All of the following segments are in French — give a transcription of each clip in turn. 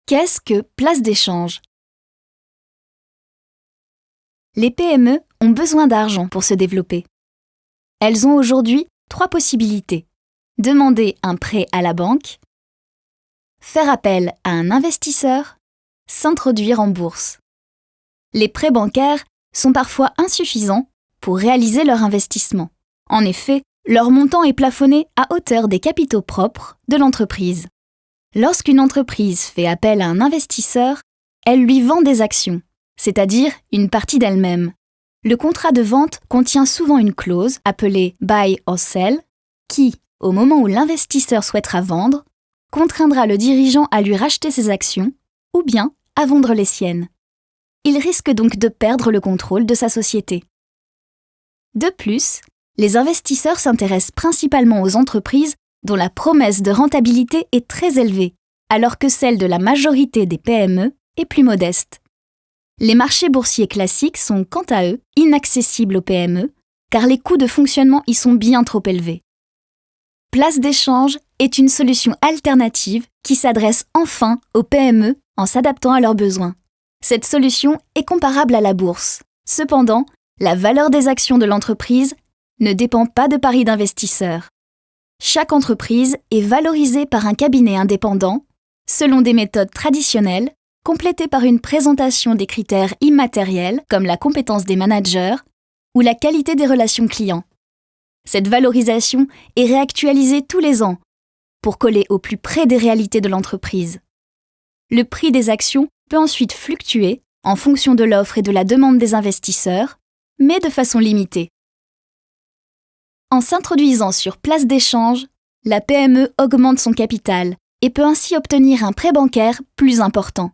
Qu'est-ce que place d'échange? Les PME ont besoin d'argent pour se développer. Elles ont aujourd'hui 3 possibilités. Demander un prêt à la banque, faire appel à un investisseur, s'introduire en bourse. Les prêts bancaires sont parfois insuffisants pour réaliser leur investissement. En effet, leur montant est plafonné à hauteur des capitaux propres de l'entreprise. Lorsqu'une entreprise fait appel à un investisseur, elle lui vend des actions, c'est-à-dire une partie d'elle-même. Le contrat de vente contient souvent une clause appelée « buy or sell » qui, au moment où l'investisseur souhaitera vendre, contraindra le dirigeant à lui racheter ses actions ou bien à vendre les siennes. Il risque donc de perdre le contrôle de sa société. De plus, les investisseurs s'intéressent principalement aux entreprises dont la promesse de rentabilité est très élevée, alors que celle de la majorité des PME est plus modeste. Les marchés boursiers classiques sont, quant à eux, inaccessibles aux PME, car les coûts de fonctionnement y sont bien trop élevés. Place d'échange est une solution alternative qui s'adresse enfin aux PME en s'adaptant à leurs besoins. Cette solution est comparable à la bourse. Cependant, la valeur des actions de l'entreprise ne dépend pas de paris d'investisseurs. Chaque entreprise est valorisée par un cabinet indépendant, selon des méthodes traditionnelles, complétées par une présentation des critères immatériels comme la compétence des managers ou la qualité des relations clients. Cette valorisation est réactualisée tous les ans pour coller au plus près des réalités de l'entreprise. Le prix des actions peut ensuite fluctuer en fonction de l'offre et de la demande des investisseurs, mais de façon limitée. En s'introduisant sur place d'échange, la PME augmente son capital et peut ainsi obtenir un prêt bancaire plus important.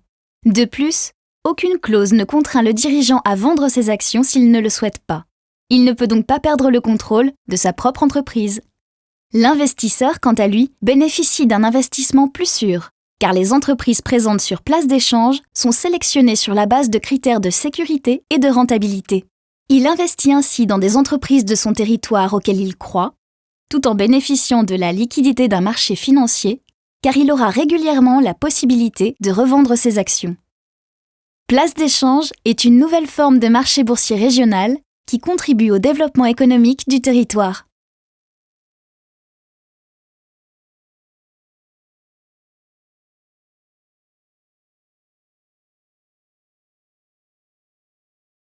De plus, aucune clause ne contraint le dirigeant à vendre ses actions s'il ne le souhaite pas. Il ne peut donc pas perdre le contrôle de sa propre entreprise. L'investisseur, quant à lui, bénéficie d'un investissement plus sûr, car les entreprises présentes sur place d'échange sont sélectionnées sur la base de critères de sécurité et de rentabilité. Il investit ainsi dans des entreprises de son territoire auxquelles il croit, tout en bénéficiant de la liquidité d'un marché financier, car il aura régulièrement la possibilité de revendre ses actions. Place d'échange est une nouvelle forme de marché boursier régional qui contribue au développement économique du territoire.